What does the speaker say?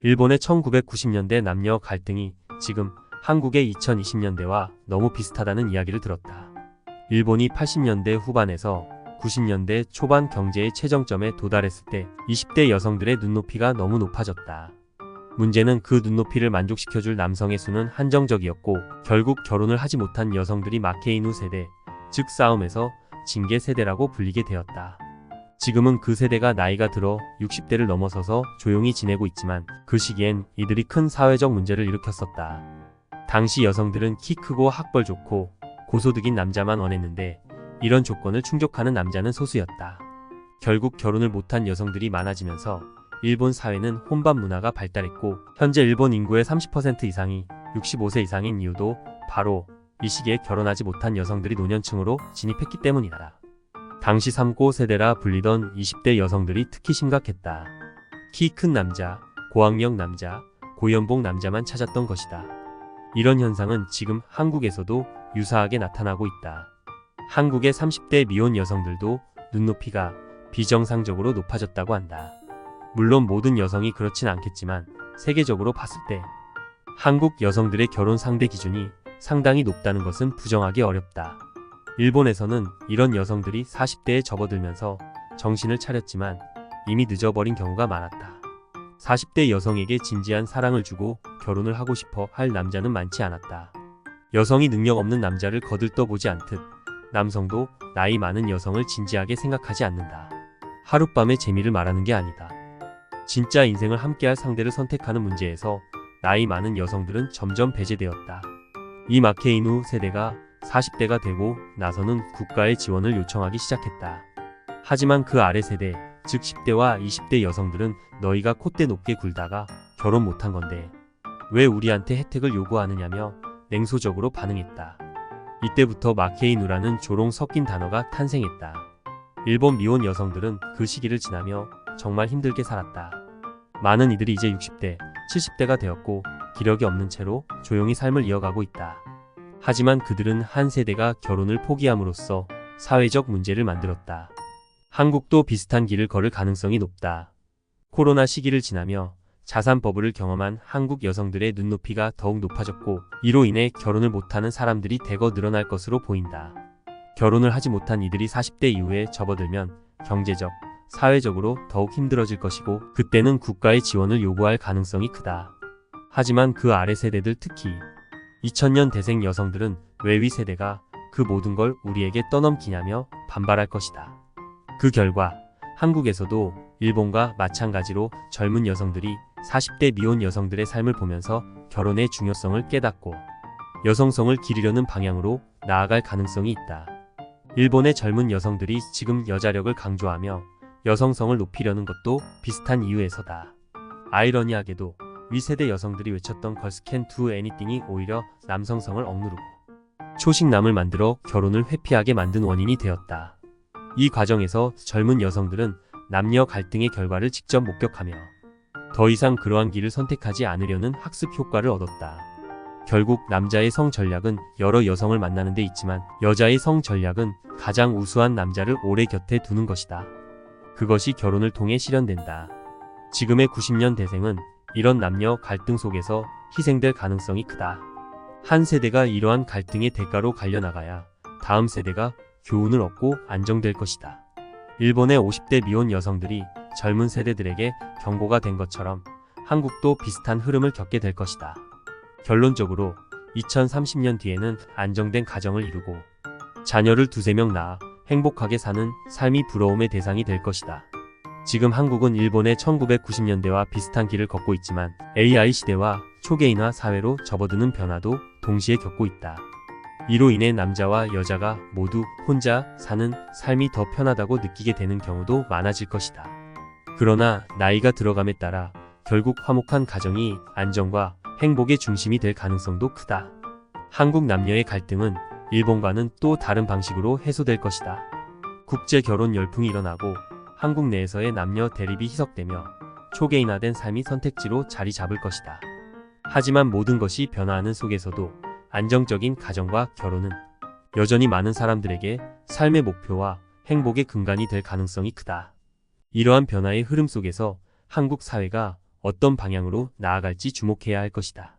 일본의 1990년대 남녀 갈등이 지금 한국의 2020년대와 너무 비슷하다는 이야기를 들었다. 일본이 80년대 후반에서 90년대 초반 경제의 최정점에 도달했을 때 20대 여성들의 눈높이가 너무 높아졌다. 문제는 그 눈높이를 만족시켜줄 남성의 수는 한정적이었고 결국 결혼을 하지 못한 여성들이 마케이누 세대, 즉 싸움에서 징계 세대라고 불리게 되었다. 지금은 그 세대가 나이가 들어 60대를 넘어서서 조용히 지내고 있지만 그 시기엔 이들이 큰 사회적 문제를 일으켰었다. 당시 여성들은 키 크고 학벌 좋고 고소득인 남자만 원했는데 이런 조건을 충족하는 남자는 소수였다. 결국 결혼을 못한 여성들이 많아지면서 일본 사회는 혼밥 문화가 발달했고 현재 일본 인구의 30% 이상이 65세 이상인 이유도 바로 이 시기에 결혼하지 못한 여성들이 노년층으로 진입했기 때문이다. 당시 3고 세대라 불리던 20대 여성들이 특히 심각했다. 키 큰 남자, 고학력 남자, 고연봉 남자만 찾았던 것이다. 이런 현상은 지금 한국에서도 유사하게 나타나고 있다. 한국의 30대 미혼 여성들도 눈높이가 비정상적으로 높아졌다고 한다. 물론 모든 여성이 그렇진 않겠지만 세계적으로 봤을 때 한국 여성들의 결혼 상대 기준이 상당히 높다는 것은 부정하기 어렵다. 일본에서는 이런 여성들이 40대에 접어들면서 정신을 차렸지만 이미 늦어버린 경우가 많았다. 40대 여성에게 진지한 사랑을 주고 결혼을 하고 싶어 할 남자는 많지 않았다. 여성이 능력 없는 남자를 거들떠보지 않듯 남성도 나이 많은 여성을 진지하게 생각하지 않는다. 하룻밤의 재미를 말하는 게 아니다. 진짜 인생을 함께할 상대를 선택하는 문제에서 나이 많은 여성들은 점점 배제되었다. 이 마케이누 세대가 40대가 되고 나서는 국가의 지원을 요청하기 시작했다. 하지만 그 아래 세대, 즉 10대와 20대 여성들은 너희가 콧대 높게 굴다가 결혼 못한 건데 왜 우리한테 혜택을 요구하느냐며 냉소적으로 반응했다. 이때부터 마케이누라는 조롱 섞인 단어가 탄생했다. 일본 미혼 여성들은 그 시기를 지나며 정말 힘들게 살았다. 많은 이들이 이제 60대, 70대가 되었고 기력이 없는 채로 조용히 삶을 이어가고 있다. 하지만 그들은 한 세대가 결혼을 포기함으로써 사회적 문제를 만들었다. 한국도 비슷한 길을 걸을 가능성이 높다. 코로나 시기를 지나며 자산 버블을 경험한 한국 여성들의 눈높이가 더욱 높아졌고 이로 인해 결혼을 못하는 사람들이 대거 늘어날 것으로 보인다. 결혼을 하지 못한 이들이 40대 이후에 접어들면 경제적, 사회적으로 더욱 힘들어질 것이고 그때는 국가의 지원을 요구할 가능성이 크다. 하지만 그 아래 세대들 특히 2000년 대생 여성들은 왜 위 세대가 그 모든 걸 우리에게 떠넘기냐며 반발할 것이다. 그 결과 한국에서도 일본과 마찬가지로 젊은 여성들이 40대 미혼 여성들의 삶을 보면서 결혼의 중요성을 깨닫고 여성성을 기르려는 방향으로 나아갈 가능성이 있다. 일본의 젊은 여성들이 지금 여자력을 강조하며 여성성을 높이려는 것도 비슷한 이유에서다. 아이러니하게도 위세대 여성들이 외쳤던 Girls Can Do Anything이 오히려 남성성을 억누르고 초식남을 만들어 결혼을 회피하게 만든 원인이 되었다. 이 과정에서 젊은 여성들은 남녀 갈등의 결과를 직접 목격하며 더 이상 그러한 길을 선택하지 않으려는 학습 효과를 얻었다. 결국 남자의 성 전략은 여러 여성을 만나는 데 있지만 여자의 성 전략은 가장 우수한 남자를 오래 곁에 두는 것이다. 그것이 결혼을 통해 실현된다. 지금의 90년 대생은 이런 남녀 갈등 속에서 희생될 가능성이 크다. 한 세대가 이러한 갈등의 대가로 갈려나가야 다음 세대가 교훈을 얻고 안정될 것이다. 일본의 50대 미혼 여성들이 젊은 세대들에게 경고가 된 것처럼 한국도 비슷한 흐름을 겪게 될 것이다. 결론적으로 2030년 뒤에는 안정된 가정을 이루고 자녀를 2~3명 낳아 행복하게 사는 삶이 부러움의 대상이 될 것이다. 지금 한국은 일본의 1990년대와 비슷한 길을 걷고 있지만 AI 시대와 초개인화 사회로 접어드는 변화도 동시에 겪고 있다. 이로 인해 남자와 여자가 모두 혼자 사는 삶이 더 편하다고 느끼게 되는 경우도 많아질 것이다. 그러나 나이가 들어감에 따라 결국 화목한 가정이 안정과 행복의 중심이 될 가능성도 크다. 한국 남녀의 갈등은 일본과는 또 다른 방식으로 해소될 것이다. 국제 결혼 열풍이 일어나고 한국 내에서의 남녀 대립이 희석되며 초개인화된 삶이 선택지로 자리 잡을 것이다. 하지만 모든 것이 변화하는 속에서도 안정적인 가정과 결혼은 여전히 많은 사람들에게 삶의 목표와 행복의 근간이 될 가능성이 크다. 이러한 변화의 흐름 속에서 한국 사회가 어떤 방향으로 나아갈지 주목해야 할 것이다.